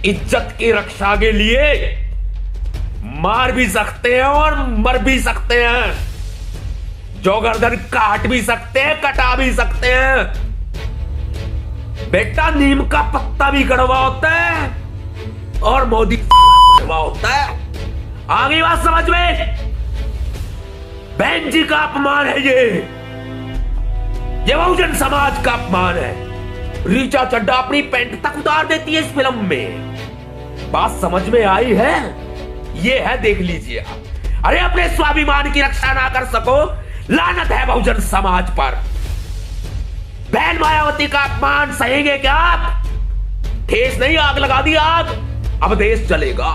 इज्जत की रक्षा के लिए मार भी सकते हैं और मर भी सकते हैं। जो गर्दन काट भी सकते हैं, कटा भी सकते हैं। बेटा, नीम का पत्ता भी कड़वा होता है और मोदी कड़वा होता है। आगे बात समझ में? बहन जी का अपमान है ये बहुजन समाज का अपमान है। ऋचा चड्ढा अपनी पैंट तक उतार देती है इस फिल्म में। बात समझ में आई है? ये है, देख लीजिए आप। अरे अपने स्वाभिमान की रक्षा ना कर सको, लानत है बहुजन समाज पर। बहन मायावती का अपमान सहेंगे क्या आप? ठेस नहीं, आग लगा दी आग। अब देश जलेगा,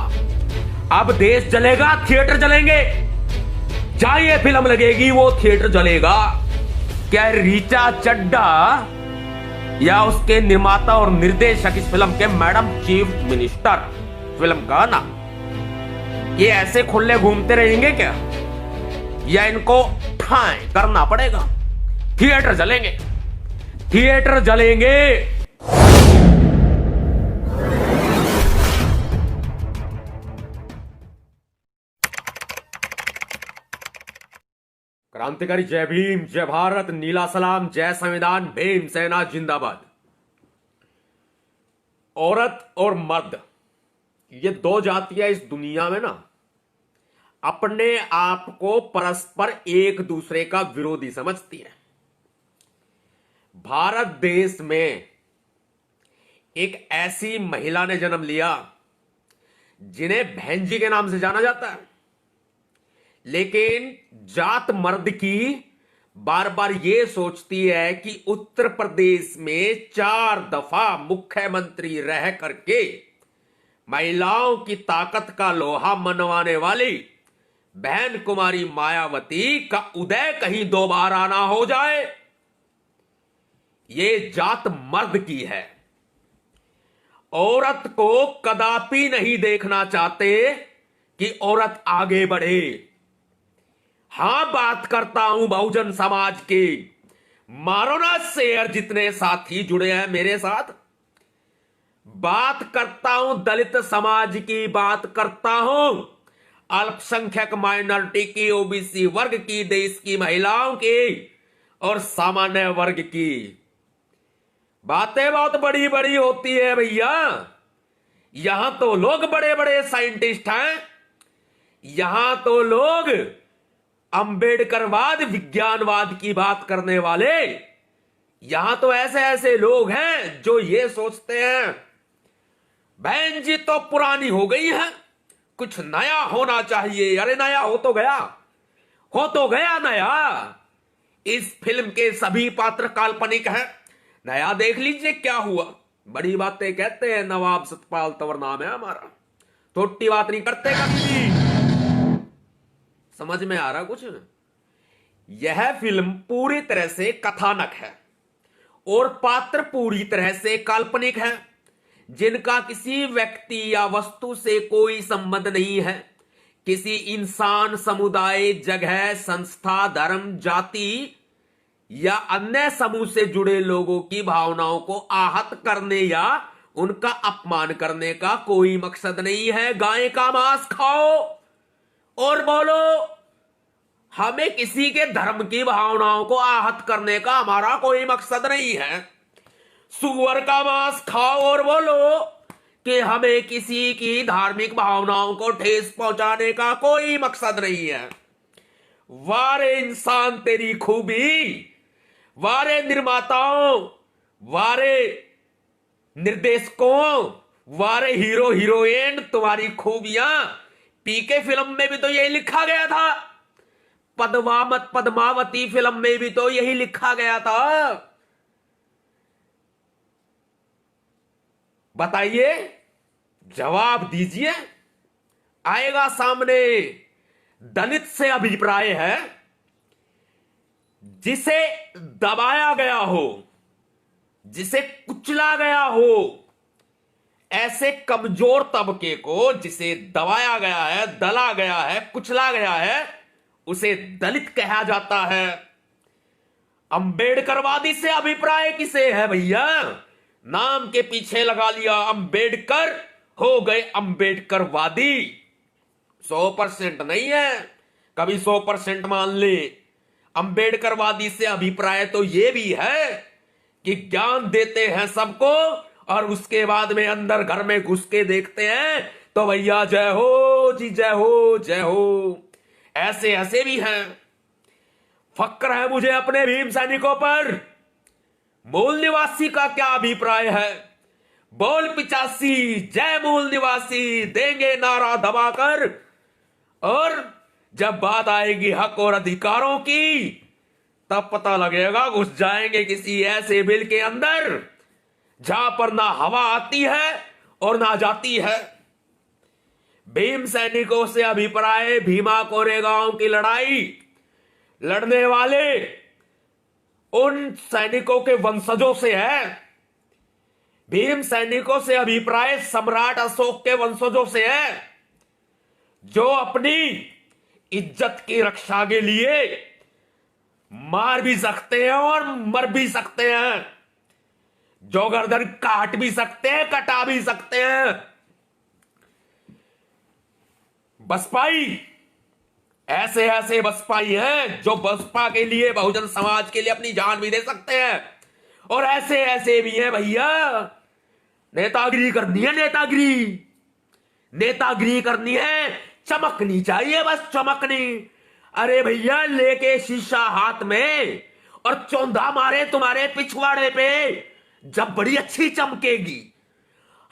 अब देश जलेगा, थिएटर जलेंगे। जहां ये फिल्म लगेगी वो थिएटर जलेगा। क्या ऋचा चड्ढा या उसके निर्माता और निर्देशक इस फिल्म के मैडम चीफ मिनिस्टर फिल्म का ना, ये ऐसे खुले घूमते रहेंगे क्या? या इनको ठाएं करना पड़ेगा? थिएटर जलेंगे, थिएटर जलेंगे। क्रांतिकारी जय भीम, जय भारत, नीला सलाम, जय संविधान, भीम सेना जिंदाबाद। औरत और मर्द, ये दो जातियां इस दुनिया में ना अपने आप को परस्पर एक दूसरे का विरोधी समझती है। भारत देश में एक ऐसी महिला ने जन्म लिया जिन्हें बहन जी के नाम से जाना जाता है, लेकिन जात मर्द की बार बार यह सोचती है कि उत्तर प्रदेश में 4 दफा मुख्यमंत्री रह करके महिलाओं की ताकत का लोहा मनवाने वाली बहन कुमारी मायावती का उदय कहीं दोबारा ना हो जाए। ये जात मर्द की है। औरत को कदापि नहीं देखना चाहते कि औरत आगे बढ़े। हां, बात करता हूं बहुजन समाज की। मारो ना शेयर जितने साथी जुड़े हैं मेरे साथ। बात करता हूं दलित समाज की, बात करता हूं अल्पसंख्यक माइनॉरिटी की, ओबीसी वर्ग की, देश की महिलाओं की और सामान्य वर्ग की। बातें बहुत बड़ी बड़ी होती है भैया। यहां तो लोग बड़े बड़े साइंटिस्ट हैं, यहां तो लोग अंबेडकरवाद, विज्ञानवाद की बात करने वाले, यहां तो ऐसे ऐसे लोग हैं जो ये सोचते हैं बहन जी तो पुरानी हो गई है, कुछ नया होना चाहिए। अरे नया हो तो गया नया। इस फिल्म के सभी पात्र काल्पनिक हैं। नया देख लीजिए क्या हुआ। बड़ी बातें कहते हैं नवाब सतपाल तंवर नाम है हमारा, छोटी बात नहीं करते कभी। समझ में आ रहा कुछ? यह फिल्म पूरी तरह से कथानक है और पात्र पूरी तरह से काल्पनिक है, जिनका किसी व्यक्ति या वस्तु से कोई संबंध नहीं है। किसी इंसान, समुदाय, जगह, संस्था, धर्म, जाति या अन्य समूह से जुड़े लोगों की भावनाओं को आहत करने या उनका अपमान करने का कोई मकसद नहीं है। गाय का मांस खाओ और बोलो हमें किसी के धर्म की भावनाओं को आहत करने का हमारा कोई मकसद नहीं है। सुअर का मांस खाओ और बोलो कि हमें किसी की धार्मिक भावनाओं को ठेस पहुंचाने का कोई मकसद नहीं है। वारे इंसान तेरी खूबी, वारे निर्माताओं, वारे निर्देशकों, वारे हीरो हीरोइन, तुम्हारी खूबियां। पीके फिल्म में भी तो यही लिखा गया था, पद्मावती फिल्म में भी तो यही लिखा गया था। बताइए, जवाब दीजिए। आएगा सामने। दलित से अभिप्राय है जिसे दबाया गया हो, जिसे कुचला गया हो, ऐसे कमजोर तबके को जिसे दबाया गया है, दला गया है, कुचला गया है, उसे दलित कहा जाता है। अंबेडकरवादी से अभिप्राय किसे है भैया? नाम के पीछे लगा लिया अंबेडकर हो गए अंबेडकरवादी। 100% नहीं है, कभी 100% मान ले। अंबेडकरवादी से अभिप्राय तो यह भी है कि ज्ञान देते हैं सबको और उसके बाद में अंदर घर में घुस के देखते हैं तो भैया जय हो जी, जय हो, जय हो। ऐसे ऐसे भी हैं। फक्र है मुझे अपने भीम सैनिकों पर। मूल निवासी का क्या अभिप्राय है? बोल 85 जय मूल निवासी, देंगे नारा दबाकर। और जब बात आएगी हक और अधिकारों की, तब पता लगेगा घुस जाएंगे किसी ऐसे बिल के अंदर जहां पर ना हवा आती है और ना जाती है। भीम सैनिकों से अभिप्राय भीमा कोरेगांव की लड़ाई लड़ने वाले उन सैनिकों के वंशजों से है। भीम सैनिकों से अभिप्राय सम्राट अशोक के वंशजों से है, जो अपनी इज्जत की रक्षा के लिए मार भी सकते हैं और मर भी सकते हैं, जो गर्दन काट भी सकते हैं, कटा भी सकते हैं। बसपाई ऐसे ऐसे बसपाई हैं जो बसपा के लिए, बहुजन समाज के लिए अपनी जान भी दे सकते हैं। और ऐसे ऐसे भी हैं भैया, नेतागिरी करनी है, नेतागिरी नेतागिरी करनी है, चमकनी चाहिए, बस चमकनी। अरे भैया लेके शीशा हाथ में और चौंधा मारे तुम्हारे पिछवाड़े पे, जब बड़ी अच्छी चमकेगी।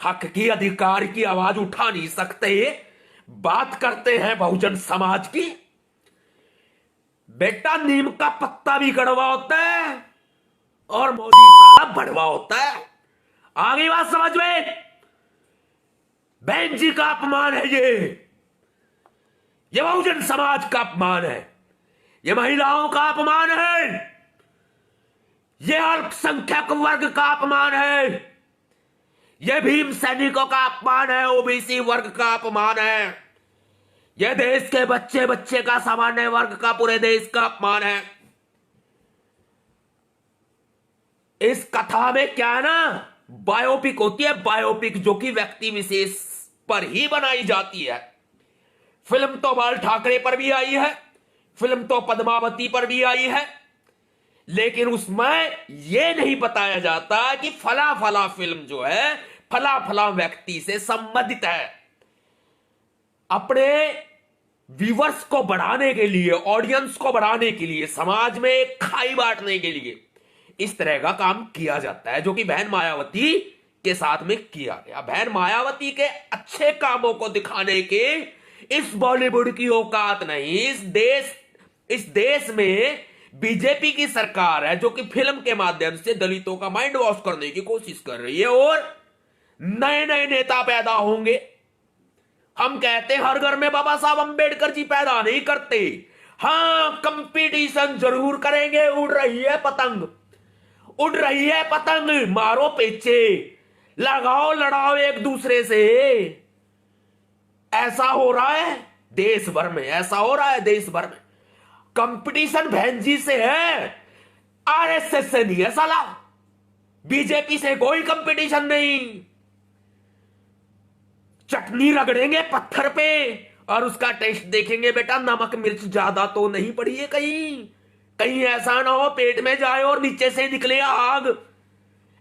हक की, अधिकार की आवाज उठा नहीं सकते, बात करते हैं बहुजन समाज की। बेटा नीम का पत्ता भी कड़वा होता है और मोदी साला बड़वा होता है। आगे बात समझ में? बहन जी का अपमान है ये बहुजन समाज का अपमान है, ये महिलाओं का अपमान है, ये अल्पसंख्यक वर्ग का अपमान है, ये भीम सैनिकों का अपमान है, ओबीसी वर्ग का अपमान है, यह देश के बच्चे बच्चे का, सामान्य वर्ग का, पूरे देश का अपमान है। इस कथा में क्या है ना, बायोपिक होती है, बायोपिक, जो कि व्यक्ति विशेष पर ही बनाई जाती है। फिल्म तो बाल ठाकरे पर भी आई है, फिल्म तो पद्मावती पर भी आई है, लेकिन उसमें यह नहीं बताया जाता कि फला फला फिल्म जो है फला फला व्यक्ति से संबंधित है। अपने व्यूवर्स को बढ़ाने के लिए, ऑडियंस को बढ़ाने के लिए, समाज में एक खाई बांटने के लिए इस तरह का काम किया जाता है, जो कि बहन मायावती के साथ में किया गया। बहन मायावती के अच्छे कामों को दिखाने के इस बॉलीवुड की औकात नहीं। इस देश में बीजेपी की सरकार है जो कि फिल्म के माध्यम से दलितों का माइंड वॉश करने की कोशिश कर रही है, और नए नए नेता पैदा होंगे। हम कहते हैं हर घर में बाबा साहब अंबेडकर जी पैदा नहीं करते। हां, कंपटीशन जरूर करेंगे। उड़ रही है पतंग, उड़ रही है पतंग, मारो पेचे, लगाओ लड़ाओ एक दूसरे से। ऐसा हो रहा है देश भर में, ऐसा हो रहा है देश भर में। कंपटीशन बहन जी से है, आरएसएस से नहीं है साला, बीजेपी से कोई कंपटीशन नहीं। चटनी रगड़ेंगे पत्थर पे और उसका टेस्ट देखेंगे, बेटा नमक मिर्च ज्यादा तो नहीं पड़ी है, कहीं कहीं ऐसा ना हो पेट में जाए और नीचे से निकले आग।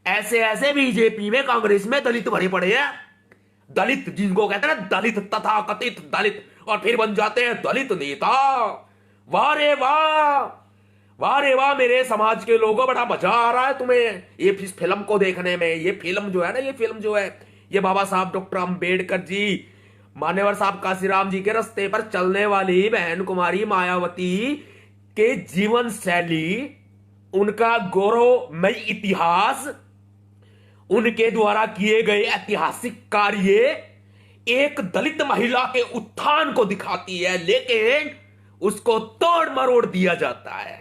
ऐसे ऐसे बीजेपी में, कांग्रेस में दलित भरे पड़े हैं। दलित जिनको कहते हैं ना, दलित तथा कथित दलित, और फिर बन जाते हैं दलित नेता। वाह रे वाह, वाह रे वाह मेरे समाज के लोगों, बड़ा मजा आ रहा है तुम्हें ये इस फिल्म को देखने में। ये फिल्म जो है ना, ये फिल्म जो है, ये बाबा साहब डॉक्टर अंबेडकर जी, मान्यवर साहब काशीराम जी के रास्ते पर चलने वाली बहन कुमारी मायावती के जीवन शैली, उनका गौरवमय इतिहास, उनके द्वारा किए गए ऐतिहासिक कार्य एक दलित महिला के उत्थान को दिखाती है, लेकिन उसको तोड़ मरोड़ दिया जाता है।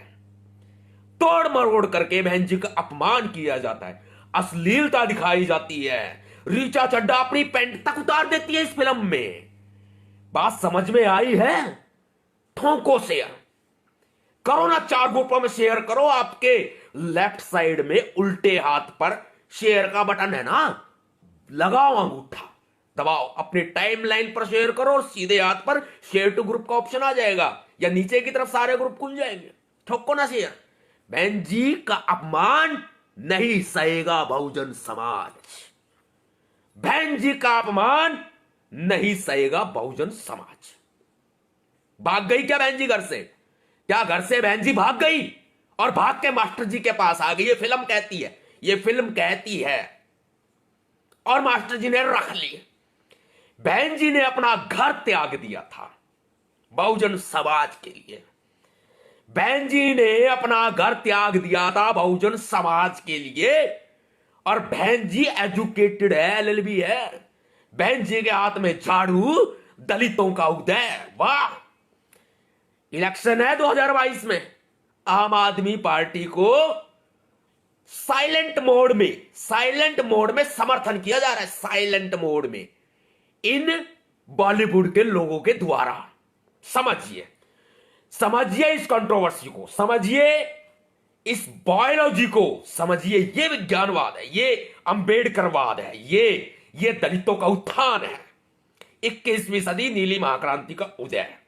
तोड़ मरोड़ करके बहन जी का अपमान किया जाता है, अश्लीलता दिखाई जाती है। रीचा चड्ढा अपनी पैंट तक उतार देती है इस फिल्म में। बात समझ में आई है? ठोंको शेयर करो ना, 4 ग्रुपों में शेयर करो। आपके लेफ्ट साइड में उल्टे हाथ पर शेयर का बटन है ना, लगाओ अंगूठा, दबाओ, अपने टाइमलाइन पर शेयर करो और सीधे हाथ पर शेयर टू ग्रुप का ऑप्शन आ जाएगा या नीचे की तरफ सारे ग्रुप खुल जाएंगे। ठोको ना शेयर। बहन जी का अपमान नहीं सहेगा बहुजन समाज। बहन जी का अपमान नहीं सहेगा बहुजन समाज। भाग गई क्या बहन जी घर से? क्या घर से बहन जी भाग गई और भाग के मास्टर जी के पास आ गई? ये फिल्म कहती है, ये फिल्म कहती है। और मास्टर जी ने रख ली। बहन जी ने अपना घर त्याग दिया था बहुजन समाज के लिए। बहन जी ने अपना घर त्याग दिया था बहुजन समाज के लिए। और बहन जी एजुकेटेड है, एलएलबी है। बहन जी के हाथ में झाड़ू, दलितों का उदय। वाह! इलेक्शन है 2022 में। आम आदमी पार्टी को साइलेंट मोड में समर्थन किया जा रहा है। साइलेंट मोड में इन बॉलीवुड के लोगों के द्वारा। समझिए, समझिए इस कंट्रोवर्सी को, समझिए इस बायोलॉजी को, समझिए ये विज्ञानवाद है, ये अंबेडकरवाद है, ये दलितों का उत्थान है। 21वीं सदी नीली महाक्रांति का उदय है।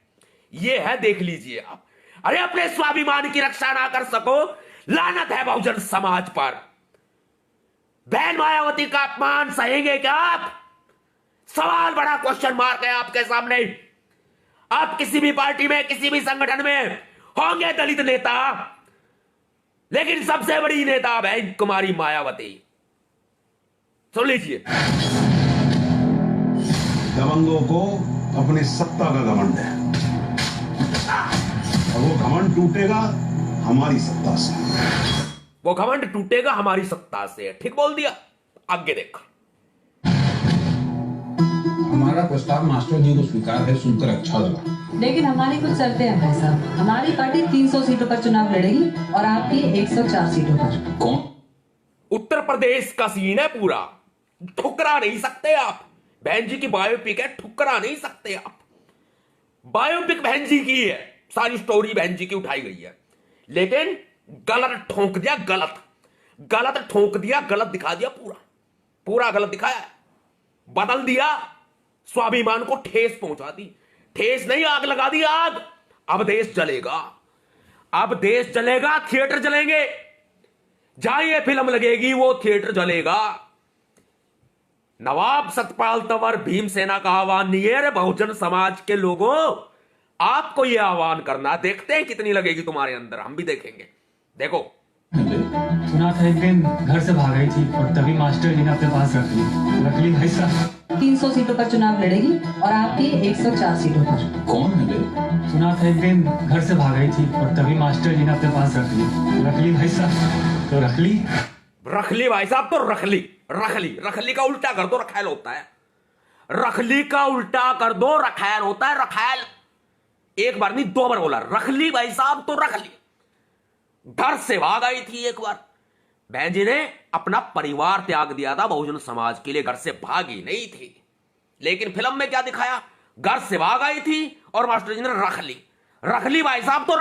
ये है, देख लीजिए आप। अरे अपने स्वाभिमान की रक्षा ना कर सको, लानत है बहुजन समाज पर। बहन मायावती का अपमान सहेंगे क्या आप? सवाल बड़ा क्वेश्चन मार्क है आपके सामने। आप किसी भी पार्टी में, किसी भी संगठन में होंगे दलित नेता, लेकिन सबसे बड़ी नेता बहन कुमारी मायावती। सुन लीजिए। दबंगों को अपनी सत्ता का घमंड है और वो घमंड टूटेगा हमारी सत्ता से। वो घमंड टूटेगा हमारी सत्ता से। ठीक बोल दिया। आगे देखो। हमारा प्रस्ताव मास्टर जी को स्वीकार है, सुनकर अच्छा लगा। लेकिन हमारी कुछ शर्तें हैं भाई साहब। हमारी पार्टी 300 सीटों पर चुनाव लड़ेगी और आपकी 104 सीटों पर। कौन? उत्तर प्रदेश का सीन है पूरा। ठुकरा नहीं सकते आप। बहन जी की बायोपिक है, ठुकरा नहीं सकते आप। बायोपिक बहन जी की है, सारी स्टोरी बहन जी की उठाई गई है, लेकिन गलत ठोंक दिया। गलत ठोंक दिया, गलत दिखा दिया। पूरा गलत दिखाया, बदल दिया। स्वाभिमान को ठेस पहुंचा दी। ठेस नहीं, आग लगा दी। आग। अब देश जलेगा, अब देश जलेगा। थिएटर जलेंगे। जहां ये फिल्म लगेगी वो थिएटर जलेगा। नवाब सतपाल तंवर भीमसेना का आह्वान नहीं है रे बहुजन समाज के लोगों। आपको यह आह्वान करना। देखते हैं कितनी लगेगी तुम्हारे अंदर, हम भी देखेंगे। देखो। सुना था एक दिन घर से भाग गई थी और तभी मास्टर जी ने अपने पास रख ली भाई साहब। 300 सीटों पर चुनाव लड़ेगी और आपकी 104 सीटों पर। कौन है बे? सुना था एक दिन घर से भाग गई थी और तभी मास्टर जी ने अपने पास रख ली भाई साहब। तो रख ली भाई साहब, तो रख ली का उल्टा कर दो रखैल होता है। रखली का उल्टा कर दो रखैल होता है। रखैल एक बार नहीं, 2 बार बोला। रख ली भाई साहब, तो रख ली। घर से भाग आई थी एक बार। बहन जी ने अपना परिवार त्याग दिया था बहुजन समाज के लिए। घर से भागी नहीं थी, लेकिन फिल्म में क्या दिखाया? घर से भाग आई थी और मास्टर जी ने रख ली भाई साहब, तो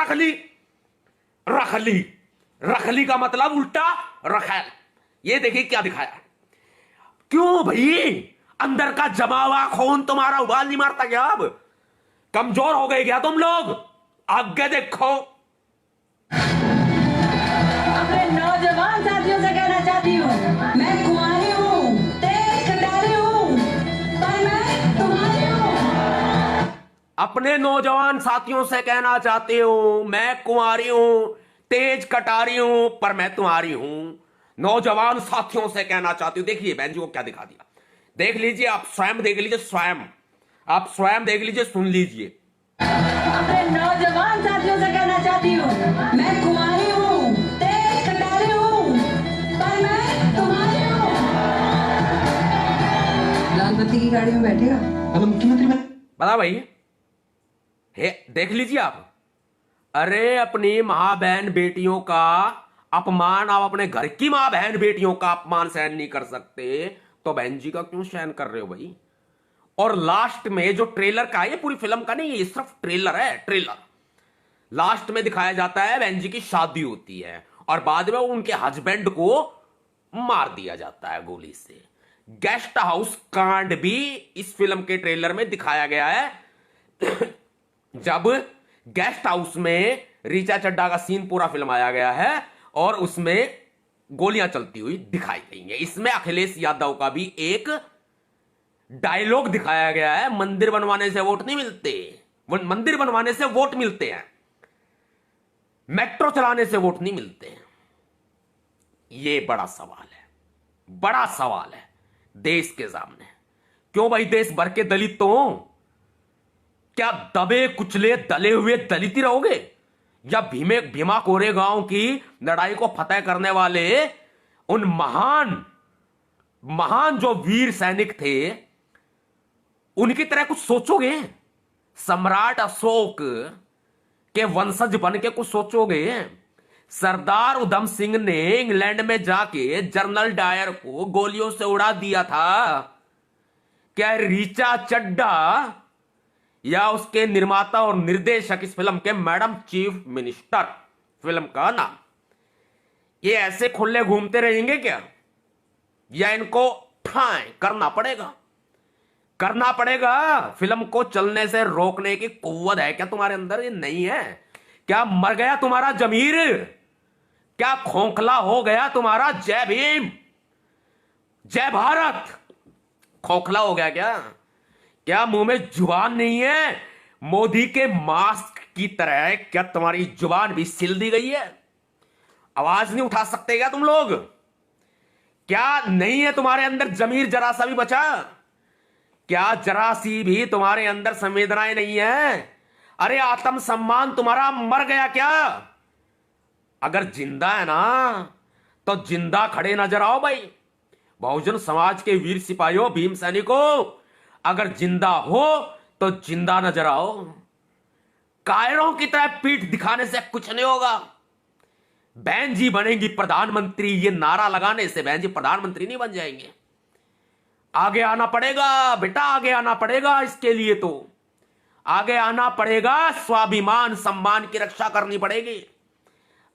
रख ली का मतलब उल्टा रखैल। ये देखिए क्या दिखाया। क्यों भाई? अंदर का जमा हुआ खून तुम्हारा उबाल नहीं मारता क्या? अब कमजोर हो गए क्या तुम लोग? आगे देखो। अपने नौजवान साथियों से कहना चाहती हूँ, मैं कुंवारी हूँ, तेज कटारी हूँ, पर मैं तुम्हारी हूँ। अपने नौजवान साथियों से कहना चाहती हूं, मैं कुंवारी हूं, तेज कटारी हूं, पर मैं तुम्हारी हूं। नौजवान साथियों से कहना चाहती हूं। देखिए बहन जी को क्या दिखा दिया। देख लीजिए, आप स्वयं देख लीजिए, आप स्वयं देख लीजिए, सुन लीजिए। अपने नौजवान साथियों से कहना चाहती हूँ, मैं कुंवारी हूँ, तेज कटारी हूँ, पर मैं तुम्हारी हूँ। लाल बत्ती की गाड़ी में बैठेगा मुख्यमंत्री में बता भाई। हे देख लीजिए आप। अरे अपनी मां बहन बेटियों का अपमान, आप अपने घर की मां बहन बेटियों का अपमान सहन नहीं कर सकते, तो बहन जी का क्यों सहन कर रहे हो भाई? और लास्ट में जो ट्रेलर का है, ये पूरी फिल्म का नहीं, ये सिर्फ ट्रेलर है। ट्रेलर लास्ट में दिखाया जाता है बहन जी की शादी होती है और बाद में उनके हस्बैंड को मार दिया जाता है गोली से। गेस्ट हाउस कांड भी इस फिल्म के ट्रेलर में दिखाया गया है। जब गेस्ट हाउस में ऋचा चड्ढा का सीन पूरा फिल्माया गया है और उसमें गोलियां चलती हुई दिखाई गई हैं। इसमें अखिलेश यादव का भी एक डायलॉग दिखाया गया है, मंदिर बनवाने से वोट नहीं मिलते, मंदिर बनवाने से वोट मिलते हैं, मेट्रो चलाने से वोट नहीं मिलते हैं। यह बड़ा सवाल है, बड़ा सवाल है देश के सामने। क्यों भाई, देश भर के दलित तो हो, क्या दबे कुचले दले हुए दलित ही रहोगे, या भीमा कोरेगांव की लड़ाई को फतेह करने वाले उन महान महान जो वीर सैनिक थे उनकी तरह कुछ सोचोगे? सम्राट अशोक के वंशज बन के कुछ सोचोगे? सरदार उधम सिंह ने इंग्लैंड में जाके जनरल डायर को गोलियों से उड़ा दिया था। क्या ऋचा चड्ढा या उसके निर्माता और निर्देशक इस फिल्म के मैडम चीफ मिनिस्टर, फिल्म का नाम, ये ऐसे खुले घूमते रहेंगे क्या, या इनको ठाएं करना पड़ेगा? करना पड़ेगा। फिल्म को चलने से रोकने की कुव्वत है क्या तुम्हारे अंदर? ये नहीं है क्या? मर गया तुम्हारा जमीर? क्या खोखला हो गया तुम्हारा? जय भीम, जय भारत खोखला हो गया क्या? क्या मुंह में जुबान नहीं है? मोदी के मास्क की तरह क्या तुम्हारी जुबान भी सिल दी गई है? आवाज नहीं उठा सकते क्या तुम लोग? क्या नहीं है तुम्हारे अंदर जमीर जरा सा भी बचा? क्या जरा सी भी तुम्हारे अंदर संवेदनाएं नहीं है? अरे आत्म सम्मान तुम्हारा मर गया क्या? अगर जिंदा है ना तो जिंदा खड़े नजर आओ भाई। बहुजन समाज के वीर सिपाहियों, भीम सैनिकों, अगर जिंदा हो तो जिंदा नजर आओ। कायरों की तरह पीठ दिखाने से कुछ नहीं होगा। बहन जी बनेंगी प्रधानमंत्री, ये नारा लगाने से बहन जी प्रधानमंत्री नहीं बन जाएंगे। आगे आना पड़ेगा बेटा, आगे आना पड़ेगा। इसके लिए तो आगे आना पड़ेगा, स्वाभिमान सम्मान की रक्षा करनी पड़ेगी।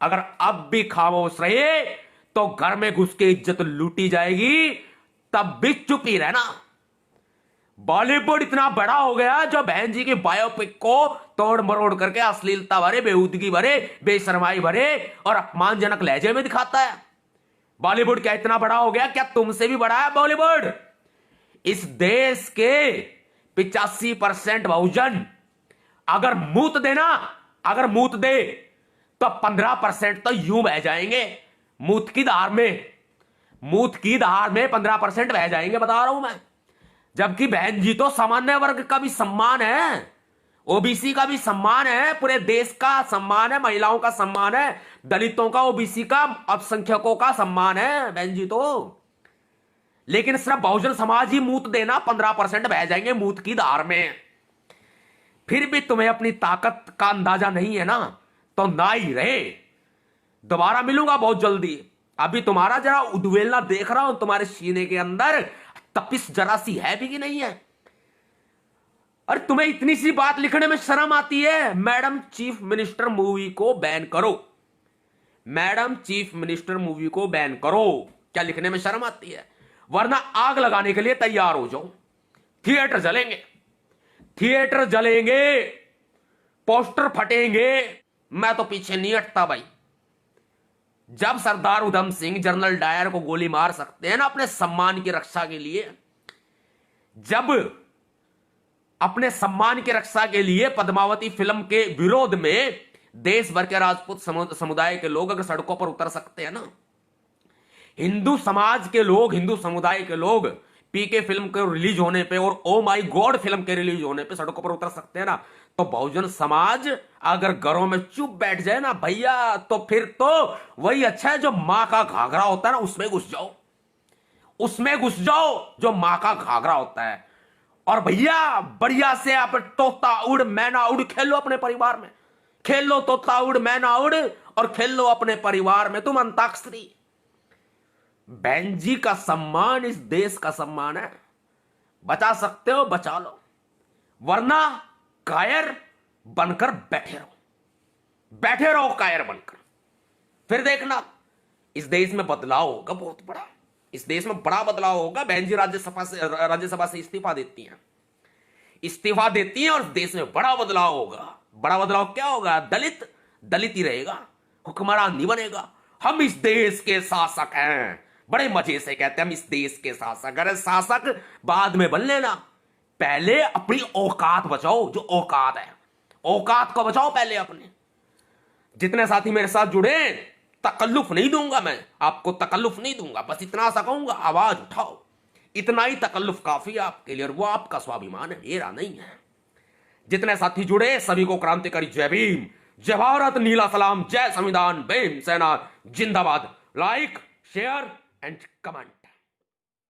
अगर अब भी खामोश रहे तो घर में घुस के इज्जत लूटी जाएगी, तब भी चुप ही रहना। बॉलीवुड इतना बड़ा हो गया जो बहन जी की बायोपिक को तोड़ मरोड़ करके अश्लीलता भरे, बेहूदगी भरे, बेशरमाई भरे और अपमानजनक लहजे में दिखाता है। बॉलीवुड क्या इतना बड़ा हो गया? क्या तुमसे भी बड़ा है बॉलीवुड? इस देश के 85% बहुजन अगर मूत देना, अगर मूत दे तो 15% तो यूं बह जाएंगे मूत की धार में। मूत की धार में 15% बह जाएंगे, बता रहा हूं मैं। जबकि बहन जी तो सामान्य वर्ग का भी सम्मान है, ओबीसी का भी सम्मान है, पूरे देश का सम्मान है, महिलाओं का सम्मान है, दलितों का, ओबीसी का, अल्पसंख्यकों का सम्मान है बहन जी तो। लेकिन सिर्फ बहुजन समाज ही मूत देना, 15% बह जाएंगे मूत की धार में। फिर भी तुम्हें अपनी ताकत का अंदाजा नहीं है ना, तो ना ही रहे। दोबारा मिलूंगा बहुत जल्दी। अभी तुम्हारा जरा उद्वेलना देख रहा हूं, तुम्हारे सीने के अंदर तपिश जरा सी है भी कि नहीं है? और तुम्हें इतनी सी बात लिखने में शर्म आती है? मैडम चीफ मिनिस्टर मूवी को बैन करो, मैडम चीफ मिनिस्टर मूवी को बैन करो। क्या लिखने में शर्म आती है? वरना आग लगाने के लिए तैयार हो जाओ। थिएटर जलेंगे, थिएटर जलेंगे, पोस्टर फटेंगे। मैं तो पीछे नहीं हटता भाई। जब सरदार उधम सिंह जनरल डायर को गोली मार सकते हैं ना अपने सम्मान की रक्षा के लिए, जब अपने सम्मान की रक्षा के लिए पद्मावती फिल्म के विरोध में देश भर के राजपूत समुदाय के लोग अगर सड़कों पर उतर सकते हैं ना, हिंदू समाज के लोग, हिंदू समुदाय के लोग पीके फिल्म के रिलीज होने पे और ओ माई गॉड फिल्म के रिलीज होने पे सड़कों पर उतर सकते हैं ना, तो बहुजन समाज अगर घरों में चुप बैठ जाए ना भैया, तो फिर तो वही अच्छा है जो मां का घाघरा होता है ना, उसमें घुस जाओ, उसमें घुस जाओ जो मां का घाघरा होता है। और भैया बढ़िया से आप तोता उड़ मैना उड़ खेलो अपने परिवार में, खेल लो तोता उड़ मैना उड़ और खेल लो अपने परिवार में तुम अंताक्षरी। बहन जी का सम्मान इस देश का सम्मान है। बचा सकते हो बचा लो, वरना कायर बनकर बैठे रहो, बैठे रहो कायर बनकर। फिर देखना इस देश में बदलाव होगा बहुत बड़ा। इस देश में बड़ा बदलाव होगा। बहन जी राज्यसभा से इस्तीफा देती हैं और देश में बड़ा बदलाव होगा। बड़ा बदलाव क्या होगा? दलित ही रहेगा, हुक्मरान नहीं बनेगा। हम इस देश के शासक हैं, बड़े मजे से कहते हैं हम इस देश के शासक। अरे शासक बाद में बन लेना, पहले अपनी औकात बचाओ। जो औकात है, औकात को बचाओ पहले अपने। जितने साथी मेरे साथ जुड़े, तकल्लुफ नहीं दूंगा, मैं आपको तकल्लुफ नहीं दूंगा, बस इतना सा कहूंगा, आवाज उठाओ। इतना ही तकल्लुफ काफी है आपके लिए, और वो आपका स्वाभिमान है, मेरा नहीं है। जितने साथी जुड़े सभी को क्रांतिकारी जय भीम, जय भारत, नीला सलाम, जय संविधान, भीम सेना जिंदाबाद। Like, share and comment.